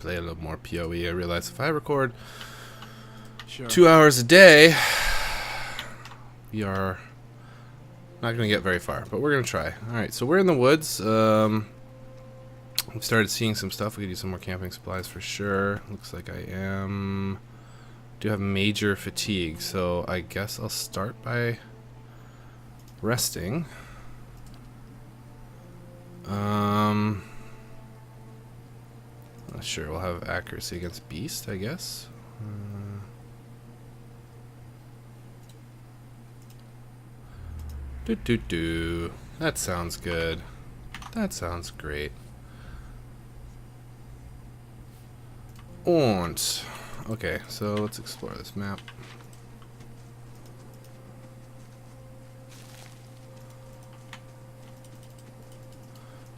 play a little more PoE. I realize if I record Sure. 2 hours a day, we are not going to get very far, but we're going to try. Alright, so we're in the woods. We've started seeing some stuff. We could use some more camping supplies for sure. Looks like I do have major fatigue, so I guess I'll start by resting. Sure, we'll have accuracy against beast, I guess. That sounds good. That sounds great. Und. Okay, so let's explore this map.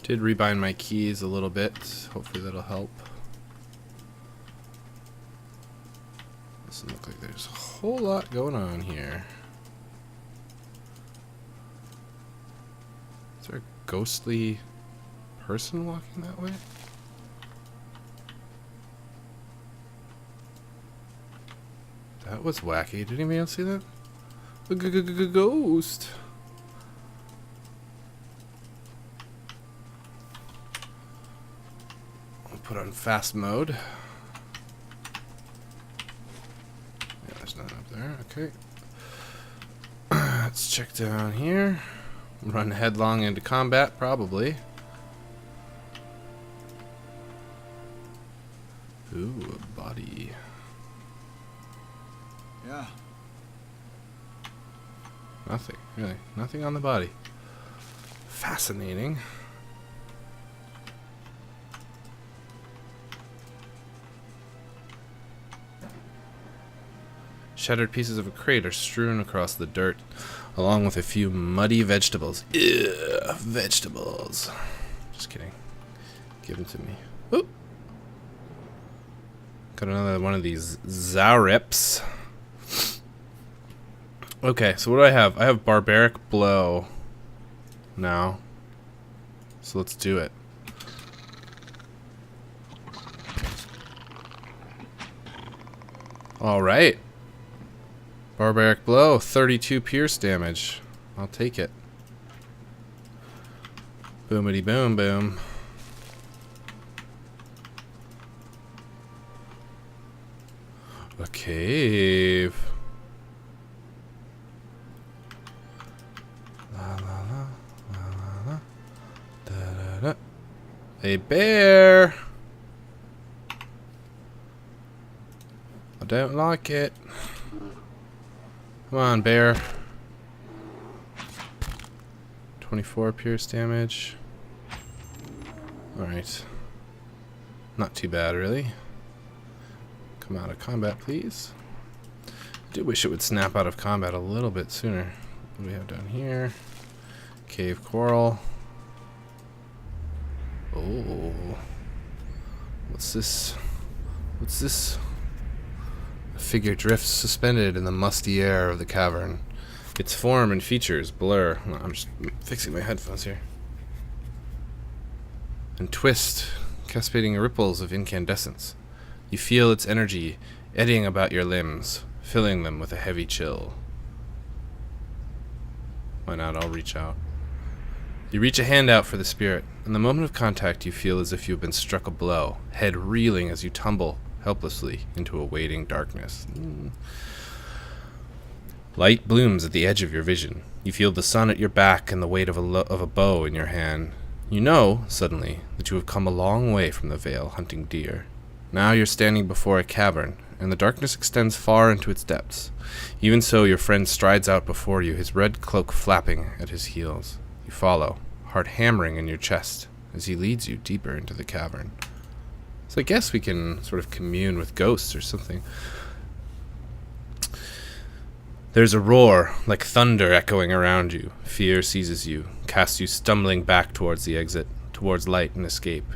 Did rebind my keys a little bit. Hopefully that'll help. Doesn't look like there's a whole lot going on here. Is there a ghostly person walking that way? That was wacky. Did anybody else see that? A ghost. I'll put on fast mode. Yeah, there's nothing up there. Okay. Let's check down here. Run headlong into combat, probably. Ooh, a body. Yeah. Nothing, really. Nothing on the body. Fascinating. Shattered pieces of a crate are strewn across the dirt, along with a few muddy vegetables. Ugh, vegetables. Just kidding. Give them to me. Oop. Got another one of these Zaurips. Okay, so what do I have? I have Barbaric Blow now. So let's do it. Alright. Barbaric Blow, 32 pierce damage. I'll take it. Boomity boom boom. A cave. La la la la la la. Da da da. A bear. I don't like it. Come on, bear. 24 pierce damage. Alright. Not too bad, really. Come out of combat, please. I do wish it would snap out of combat a little bit sooner. What do we have down here? Cave coral. Oh. What's this? What's this? A figure drifts suspended in the musty air of the cavern. Its form and features blur. I'm just fixing my headphones here. And twist, cascading ripples of incandescence. You feel its energy eddying about your limbs, filling them with a heavy chill. Why not? I'll reach out. You reach a hand out for the spirit. In the moment of contact, you feel as if you have been struck a blow, head reeling as you tumble helplessly into a waiting darkness. Light blooms at the edge of your vision. You feel the sun at your back and the weight of a bow in your hand. You know, suddenly, that you have come a long way from the vale hunting deer. Now you're standing before a cavern, and the darkness extends far into its depths. Even so, your friend strides out before you, his red cloak flapping at his heels. You follow, heart hammering in your chest, as he leads you deeper into the cavern. So I guess we can sort of commune with ghosts or something. There's a roar, like thunder echoing around you. Fear seizes you, casts you stumbling back towards the exit, towards light and escape.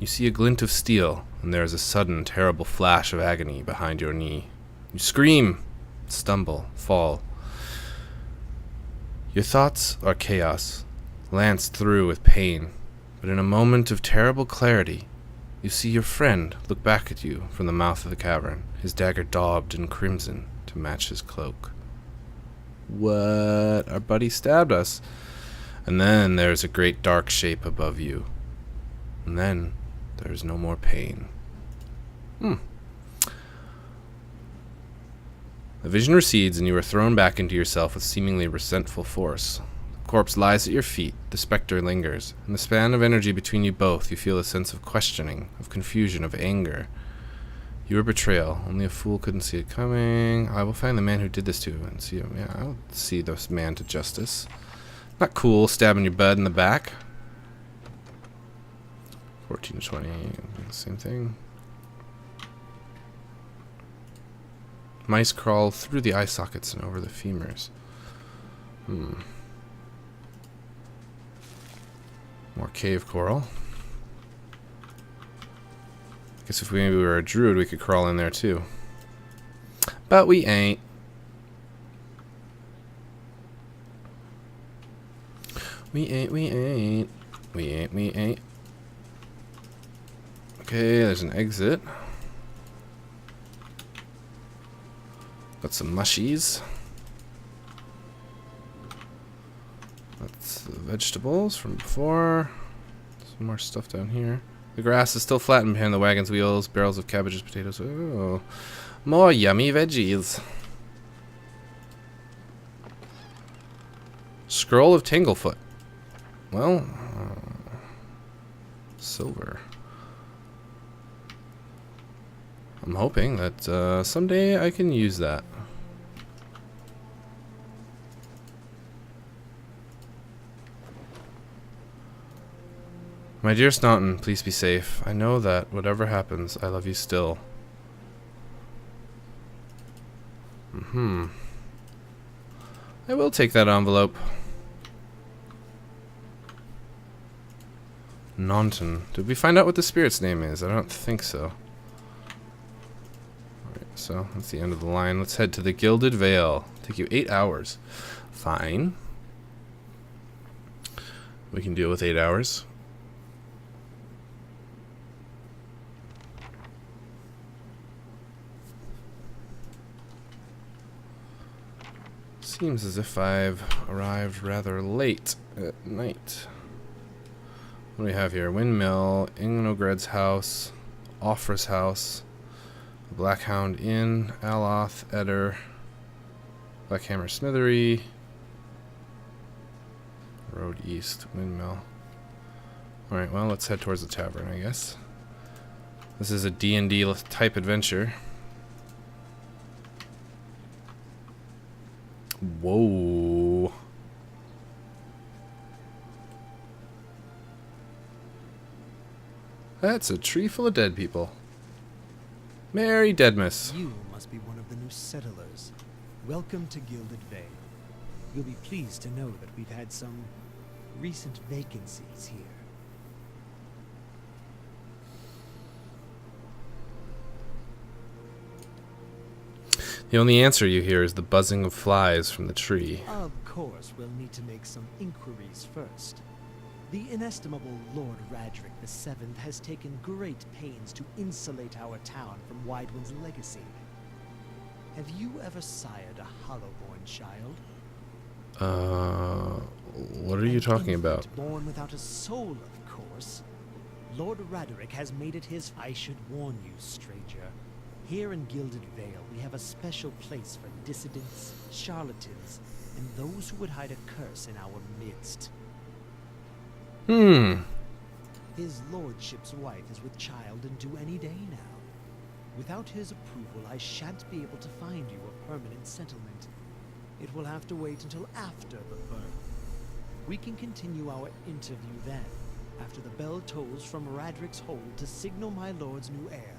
You see a glint of steel, and there is a sudden, terrible flash of agony behind your knee. You scream, stumble, fall. Your thoughts are chaos, lanced through with pain, but in a moment of terrible clarity, You see your friend look back at you from the mouth of the cavern, his dagger daubed in crimson to match his cloak. What? Our buddy stabbed us. And then there's a great dark shape above you. And then there's no more pain. The vision recedes and you are thrown back into yourself with seemingly resentful force. The corpse lies at your feet, the specter lingers. In the span of energy between you both, you feel a sense of questioning, of confusion, of anger. Your betrayal. Only a fool couldn't see it coming. I will find the man who did this to you and see him. Yeah, I'll see this man to justice. Not cool, stabbing your bud in the back. 14 to 20, same thing. Mice crawl through the eye sockets and over the femurs. More cave coral. Guess if maybe we were a druid, we could crawl in there too. But we ain't. We ain't. Okay, there's an exit. Got some mushies. That's the vegetables from before. Some more stuff down here. The grass is still flattened behind the wagon's wheels. Barrels of cabbages, potatoes. Oh, more yummy veggies. Scroll of Tanglefoot. Well, silver. I'm hoping that someday I can use that. My dear Staunton, please be safe. I know that whatever happens, I love you still. I will take that envelope. Naunton. Did we find out what the spirit's name is? I don't think so. Alright, so that's the end of the line. Let's head to the Gilded Vale. Take you 8 hours. Fine. We can deal with 8 hours. Seems as if I've arrived rather late at night. What do we have here? Windmill, Ingnogred's house, Offra's house, the Blackhound Inn, Aloth, Eder, Blackhammer Smithery, Road East, Windmill. Alright, well, let's head towards the tavern, I guess. This is a D&D type adventure. Whoa. That's a tree full of dead people. Merry Deadmas. You must be one of the new settlers. Welcome to Gilded Vale. You'll be pleased to know that we've had some recent vacancies here. The only answer you hear is the buzzing of flies from the tree. Of course, we'll need to make some inquiries first. The inestimable Lord Radric VII has taken great pains to insulate our town from Widewind's legacy. Have you ever sired a Hollowborn child? What are you talking about? Born without a soul, of course. Lord Radric has made it his... I should warn you, stranger. Here in Gilded Vale, we have a special place for dissidents, charlatans, and those who would hide a curse in our midst. His lordship's wife is with child and due any day now. Without his approval, I shan't be able to find you a permanent settlement. It will have to wait until after the birth. We can continue our interview then, after the bell tolls from Radric's hold to signal my lord's new heir.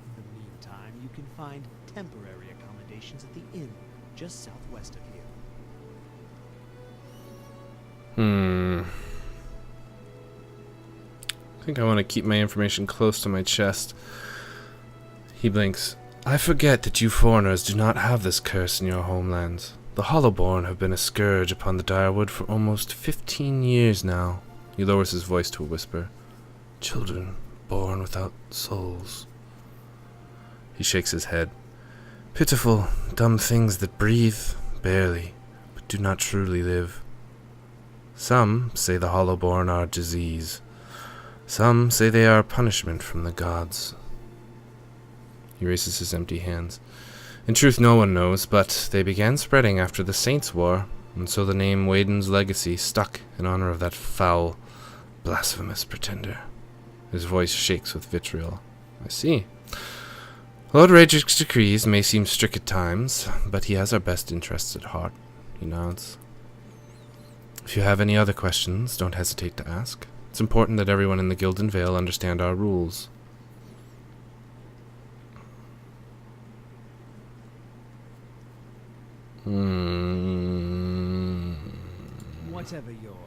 In the meantime, you can find temporary accommodations at the inn, just southwest of here. I think I want to keep my information close to my chest. He blinks. I forget that you foreigners do not have this curse in your homelands. The Hollowborn have been a scourge upon the Direwood for almost 15 years now. He lowers his voice to a whisper. Children, born without souls. He shakes his head. Pitiful, dumb things that breathe, barely, but do not truly live. Some say the Hollowborn are disease. Some say they are punishment from the gods. He raises his empty hands. In truth, no one knows, but they began spreading after the Saints' War, and so the name Wayden's Legacy stuck in honor of that foul, blasphemous pretender. His voice shakes with vitriol. I see. Lord Radric's decrees may seem strict at times, but he has our best interests at heart. He nods. If you have any other questions, don't hesitate to ask. It's important that everyone in the Gildan Vale understand our rules. Whatever your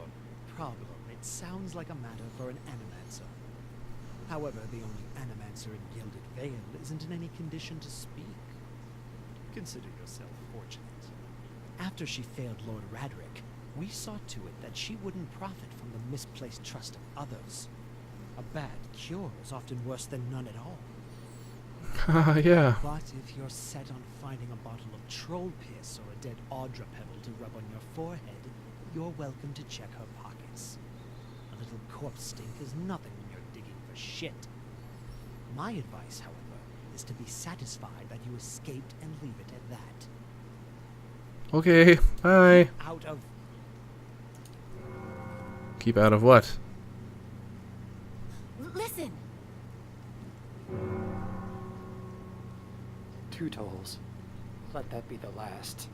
problem, it sounds like a matter for an animancer. However, the only animancer in Gilded Vale isn't in any condition to speak. Consider yourself fortunate. After she failed Lord Radric, we saw to it that she wouldn't profit from the misplaced trust of others. A bad cure is often worse than none at all. Yeah. But if you're set on finding a bottle of troll piss or a dead Audra pebble to rub on your forehead, you're welcome to check her pockets. A little corpse stink is nothing when you're digging for shit. My advice, however, is to be satisfied that you escaped and leave it at that. Okay, bye. Out of... Keep out of what? Listen! 2 tolls. Let that be the last.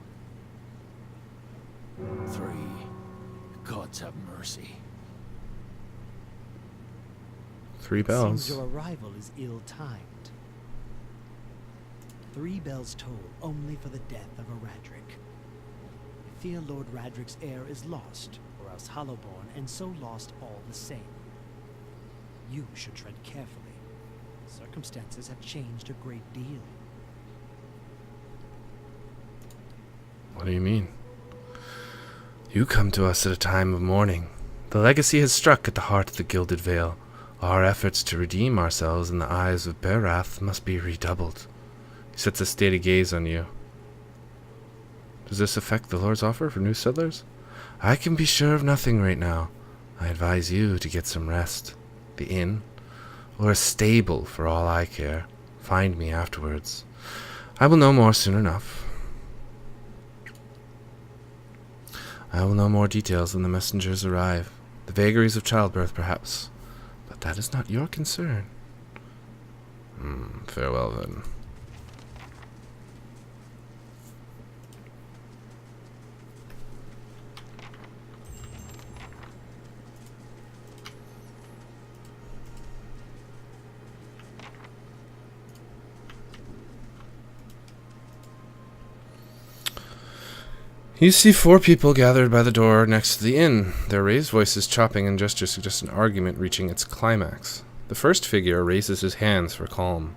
3. Gods have mercy. 3 Seems bells. your arrival is ill-timed. 3 bells toll only for the death of a Radric. I fear Lord Radric's heir is lost, or else Hollowborn, and so lost all the same. You should tread carefully. Circumstances have changed a great deal. What do you mean? You come to us at a time of mourning. The legacy has struck at the heart of the Gilded Vale. Our efforts to redeem ourselves in the eyes of Berath must be redoubled. He sets a steady gaze on you. Does this affect the Lord's offer for new settlers? I can be sure of nothing right now. I advise you to get some rest. The inn, or a stable for all I care. Find me afterwards. I will know more soon enough. I will know more details when the messengers arrive. The vagaries of childbirth, perhaps. But that is not your concern. Farewell, then. You see 4 people gathered by the door next to the inn. Their raised voices, chopping, and gestures suggest an argument reaching its climax. The first figure raises his hands for calm.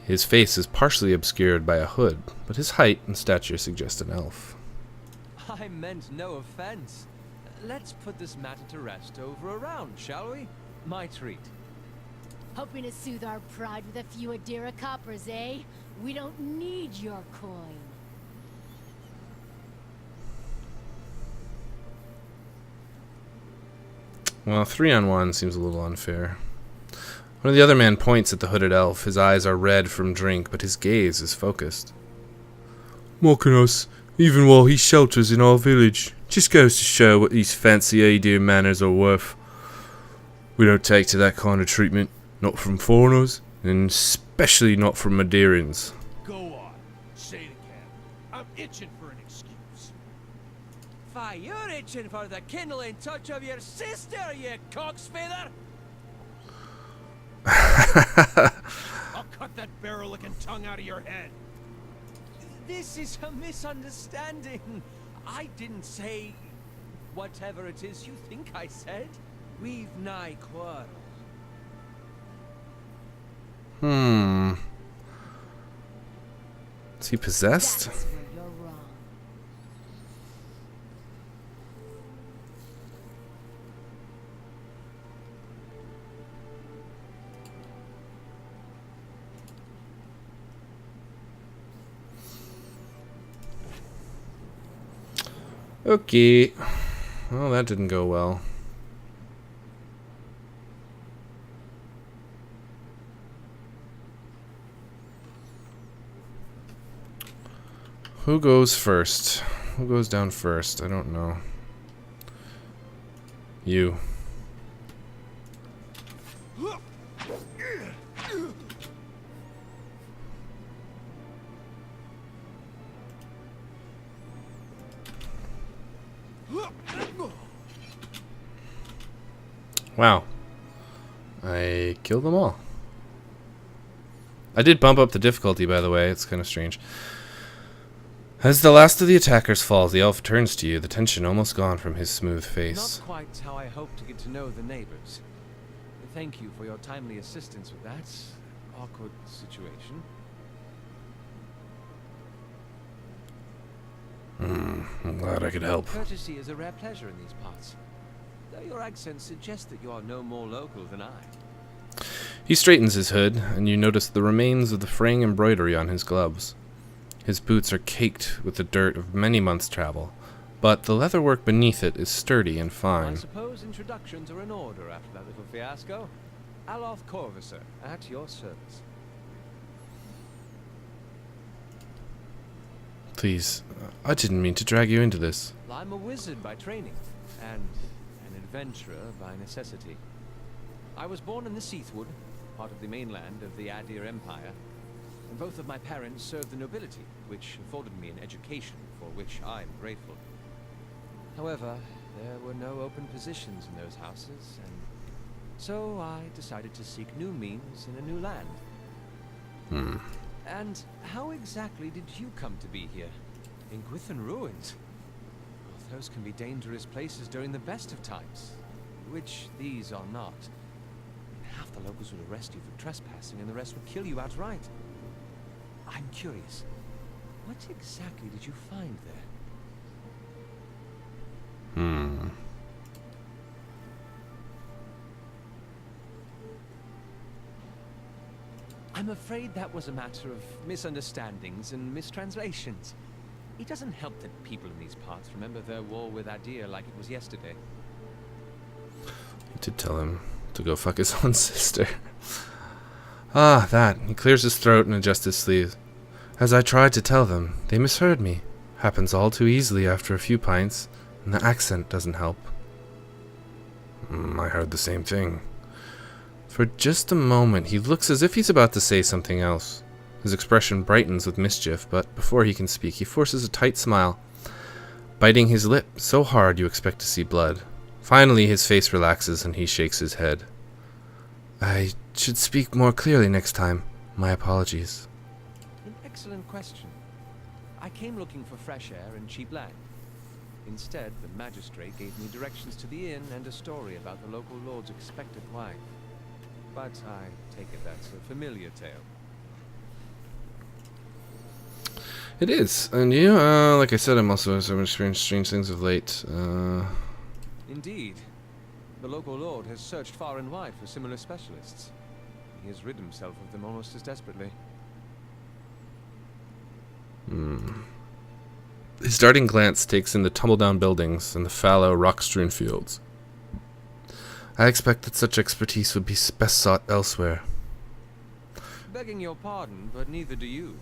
His face is partially obscured by a hood, but his height and stature suggest an elf. I meant no offense. Let's put this matter to rest over a round, shall we? My treat. Hoping to soothe our pride with a few Adira coppers, eh? We don't need your coin. Well, 3-on-1 seems a little unfair. One of the other men points at the hooded elf. His eyes are red from drink, but his gaze is focused. Mocking us, even while he shelters in our village. Just goes to show what these fancy Aedir manners are worth. We don't take to that kind of treatment, not from foreigners, and especially not from Madeirans. Go on. Say it again. I'm itching for an excuse. Fie, you're itching for the kindling touch of your sister, you cocksfeather! I'll cut that barrel-licking tongue out of your head. This is a misunderstanding. I didn't say whatever it is you think I said. We've nigh quarrel. Is he possessed? That's where you're wrong. Okay. Well, that didn't go well. Who goes first? Who goes down first? I don't know. You. Wow. I killed them all. I did bump up the difficulty, by the way. It's kind of strange. As the last of the attackers falls, the elf turns to you, the tension almost gone from his smooth face. Not quite how I hoped to get to know the neighbors. Thank you for your timely assistance with that awkward situation. I'm glad I could help. Courtesy is a rare pleasure in these parts. Though your accent suggests that you are no more local than I. He straightens his hood, and you notice the remains of the fraying embroidery on his gloves. His boots are caked with the dirt of many months' travel, but the leatherwork beneath it is sturdy and I fine. suppose introductions are in order after that little fiasco. Aloth Corvusser, at your service. Please, I didn't mean to drag you into this. I'm a wizard by training, and an adventurer by necessity. I was born in the Seathwood, part of the mainland of the Adir Empire, and both of my parents served the nobility, which afforded me an education for which I'm grateful. However, there were no open positions in those houses, and so I decided to seek new means in a new land. And how exactly did you come to be here? In Gwithan Ruins? Well, those can be dangerous places during the best of times, which these are not. Half the locals would arrest you for trespassing, and the rest would kill you outright. I'm curious, what exactly did you find there? I'm afraid that was a matter of misunderstandings and mistranslations. It doesn't help that people in these parts remember their war with Adir like it was yesterday. You did tell him to go fuck his own sister. Ah, that. He clears his throat and adjusts his sleeves. As I tried to tell them, they misheard me. Happens all too easily after a few pints, and the accent doesn't help. I heard the same thing. For just a moment, he looks as if he's about to say something else. His expression brightens with mischief, but before he can speak, he forces a tight smile, biting his lip so hard you expect to see blood. Finally, his face relaxes and he shakes his head. I should speak more clearly next time. My apologies. An excellent question. I came looking for fresh air and cheap land. Instead, the magistrate gave me directions to the inn and a story about the local lord's expected wife. But I take it that's a familiar tale. It is, and you, like I said, I'm also experienced strange things of late. Indeed. The local lord has searched far and wide for similar specialists. He has rid himself of them almost as desperately. His darting glance takes in the tumble-down buildings and the fallow, rock-strewn fields. I expect that such expertise would be best sought elsewhere. Begging your pardon, but neither do you.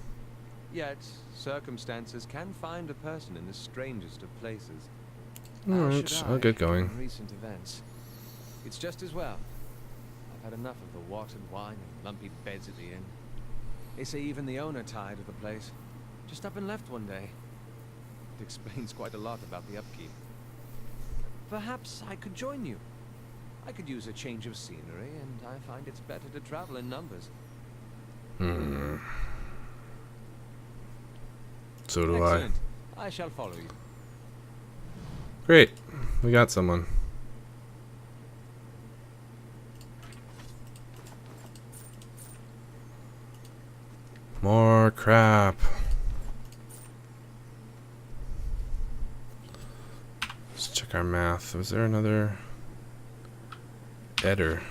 Yet, circumstances can find a person in the strangest of places. Alright, I'll get going. Recent events. It's just as well. I've had enough of the watered wine and lumpy beds at the inn. They say even the owner tired of the place. Just up and left one day. It explains quite a lot about the upkeep. Perhaps I could join you. I could use a change of scenery, and I find it's better to travel in numbers. So do Excellent. I shall follow you. Great. We got someone. More crap. Let's check our math. Was there another Eder?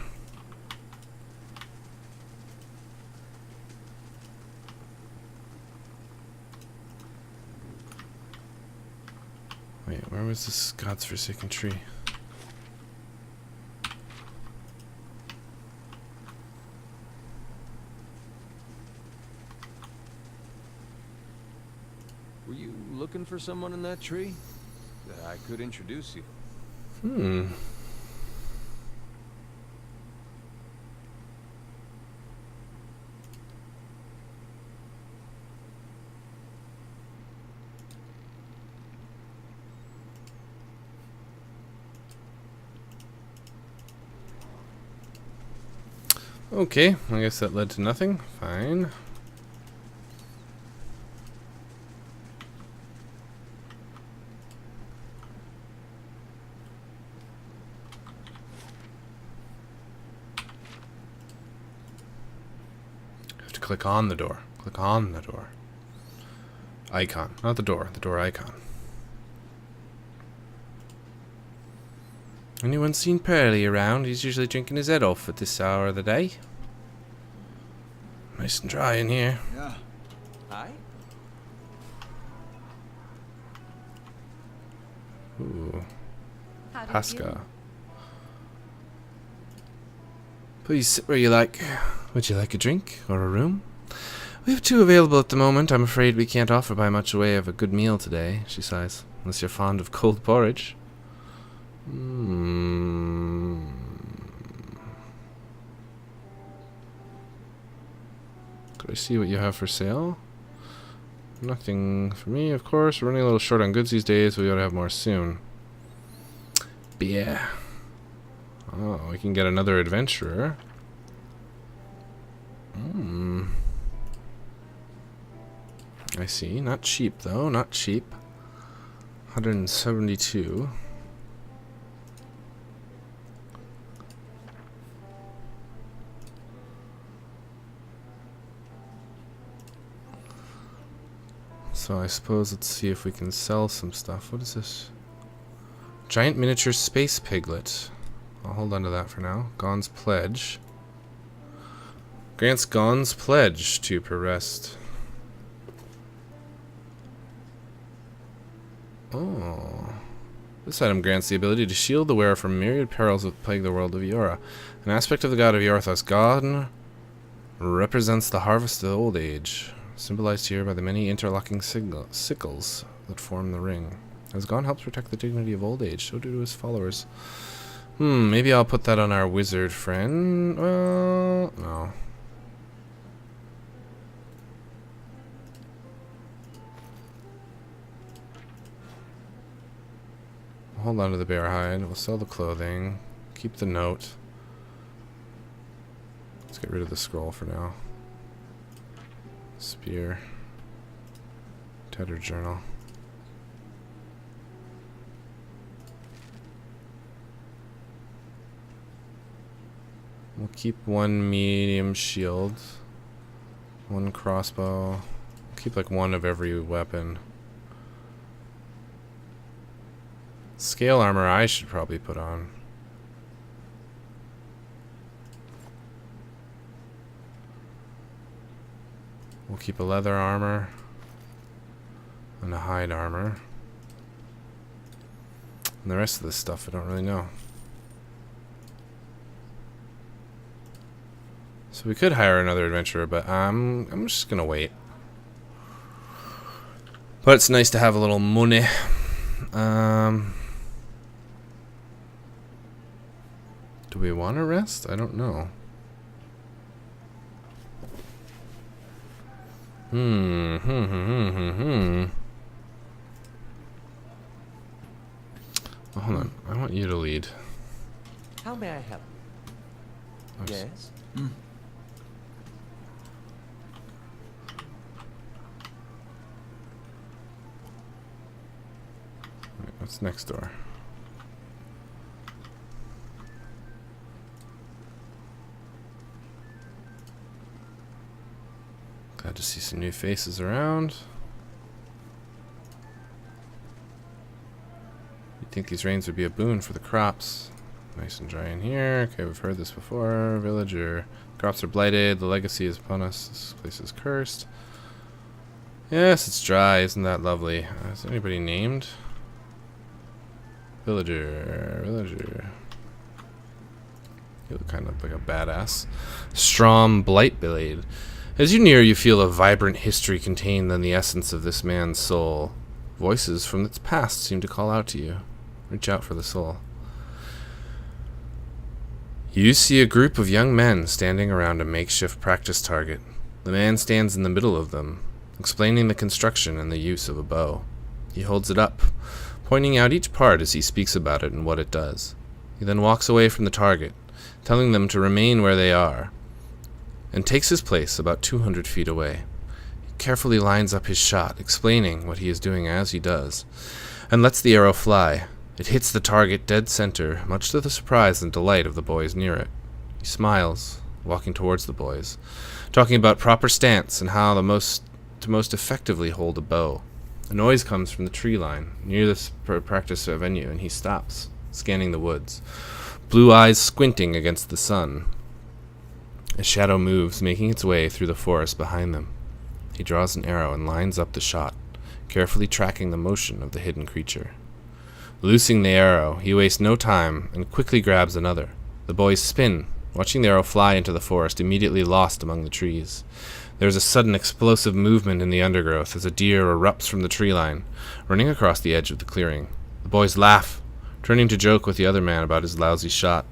Wait, where was this God's forsaken tree? Were you looking for someone in that tree? That I could introduce you. Hmm. Okay, I guess that led to nothing. Fine. Have to click on the door. Click on the door. Icon, not the door icon. Anyone seen Pearly around? He's usually drinking his head off at this hour of the day. Nice and dry in here. Yeah. Hi? Ooh, How do Pasca. Please sit where you like. Would you like a drink or a room? We have 2 available at the moment. I'm afraid we can't offer by much way of a good meal today, she sighs. Unless you're fond of cold porridge. Could I see what you have for sale? Nothing for me, of course. We're running a little short on goods these days, but we ought to have more soon. Beer. Oh, we can get another adventurer. I see. Not cheap, though. Not cheap. 172. So I suppose let's see if we can sell some stuff. What is this? Giant miniature space piglet. I'll hold on to that for now. Gon's pledge. Grants Gon's pledge to per rest. Oh. This item grants the ability to shield the wearer from myriad perils that plague the world of Eora. An aspect of the god of Eorthos. Gon represents the harvest of old age, symbolized here by the many interlocking sickles that form the ring. As Gon helps protect the dignity of old age, so do to his followers. Maybe I'll put that on our wizard friend. Well, no. Hold on to the bear hide. We'll sell the clothing. Keep the note. Let's get rid of the scroll for now. Spear. Tattered journal. We'll keep 1 medium shield. 1 crossbow. We'll keep like 1 of every weapon. Scale armor I should probably put on. We'll keep a leather armor and a hide armor. And the rest of this stuff I don't really know. So we could hire another adventurer, but I'm just gonna wait. But it's nice to have a little money. Do we want to rest? I don't know. Oh, hold on. I want you to lead. How may I help? Oops. Yes? Wait, what's next door? Glad to see some new faces around. You'd think these rains would be a boon for the crops. Nice and dry in here. Okay, we've heard this before. Villager. Crops are blighted. The legacy is upon us. This place is cursed. Yes, it's dry. Isn't that lovely? Is anybody named? Villager. You look kind of like a badass. Strom Blightblade. As you near, you feel a vibrant history contained in the essence of this man's soul. Voices from its past seem to call out to you. Reach out for the soul. You see a group of young men standing around a makeshift practice target. The man stands in the middle of them, explaining the construction and the use of a bow. He holds it up, pointing out each part as he speaks about it and what it does. He then walks away from the target, telling them to remain where they are, and takes his place about 200 feet away. He carefully lines up his shot, explaining what he is doing as he does, and lets the arrow fly. It hits the target dead center, much to the surprise and delight of the boys near it. He smiles, walking towards the boys, talking about proper stance and how to most effectively hold a bow. A noise comes from the tree line near this practice venue, and he stops, scanning the woods, blue eyes squinting against the sun. A shadow moves, making its way through the forest behind them. He draws an arrow and lines up the shot, carefully tracking the motion of the hidden creature. Loosing the arrow, he wastes no time and quickly grabs another. The boys spin, watching the arrow fly into the forest, immediately lost among the trees. There is a sudden explosive movement in the undergrowth as a deer erupts from the tree line, running across the edge of the clearing. The boys laugh, turning to joke with the other man about his lousy shot.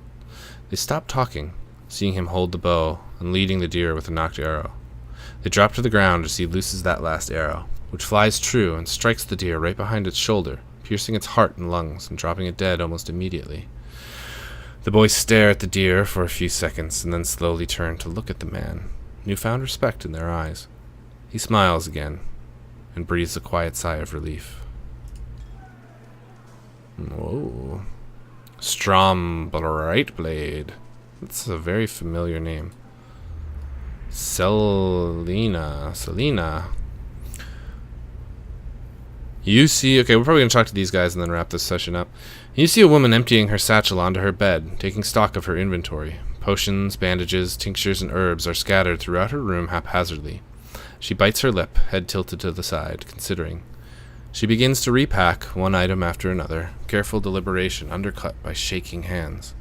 They stop talking, seeing him hold the bow and leading the deer with a knocked arrow. They drop to the ground as he looses that last arrow, which flies true and strikes the deer right behind its shoulder, piercing its heart and lungs and dropping it dead almost immediately. The boys stare at the deer for a few seconds and then slowly turn to look at the man, newfound respect in their eyes. He smiles again and breathes a quiet sigh of relief. Whoa. Strom Blightblade. That's a very familiar name. Selena. You see, okay, we're probably going to talk to these guys and then wrap this session up. You see a woman emptying her satchel onto her bed, taking stock of her inventory. Potions, bandages, tinctures, and herbs are scattered throughout her room haphazardly. She bites her lip, head tilted to the side, considering. She begins to repack one item after another, careful deliberation undercut by shaking hands.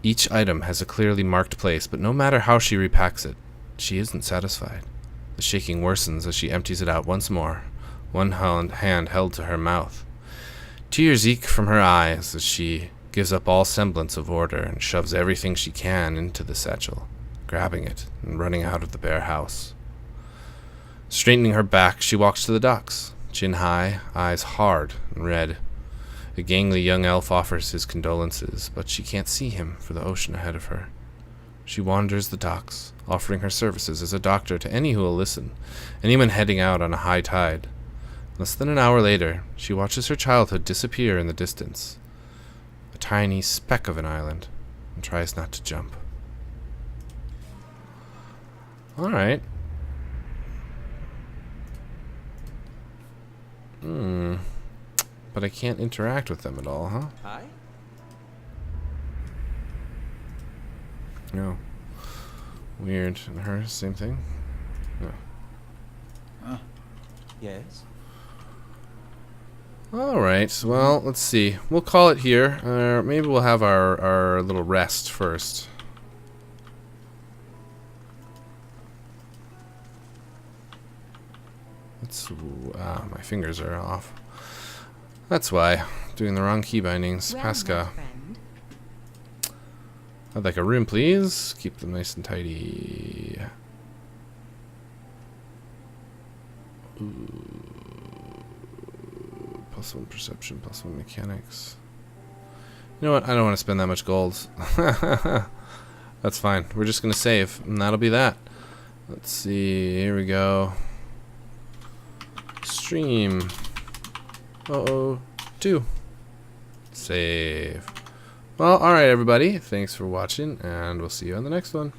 Each item has a clearly marked place, but no matter how she repacks it, she isn't satisfied. The shaking worsens as she empties it out once more, one hand held to her mouth. Tears eke from her eyes as she gives up all semblance of order and shoves everything she can into the satchel, grabbing it and running out of the bare house. Straightening her back, she walks to the docks, chin high, eyes hard and red. A gangly young elf offers his condolences, but she can't see him for the ocean ahead of her. She wanders the docks, offering her services as a doctor to any who will listen, anyone heading out on a high tide. Less than an hour later, she watches her childhood disappear in the distance, a tiny speck of an island, and tries not to jump. Alright. But I can't interact with them at all, huh? Hi? No. Weird. And her, same thing? No. Yes? Alright, well, let's see. We'll call it here. Maybe we'll have our little rest first. My fingers are off. That's why. Doing the wrong key bindings. Well, Pascal. my friend. I'd like a room, please. Keep them nice and tidy. Ooh. +1 perception, +1 mechanics. You know what? I don't want to spend that much gold. That's fine. We're just going to save, and that'll be that. Let's see. Here we go. Stream. 2. Save. Well, alright, everybody. Thanks for watching, and we'll see you on the next one.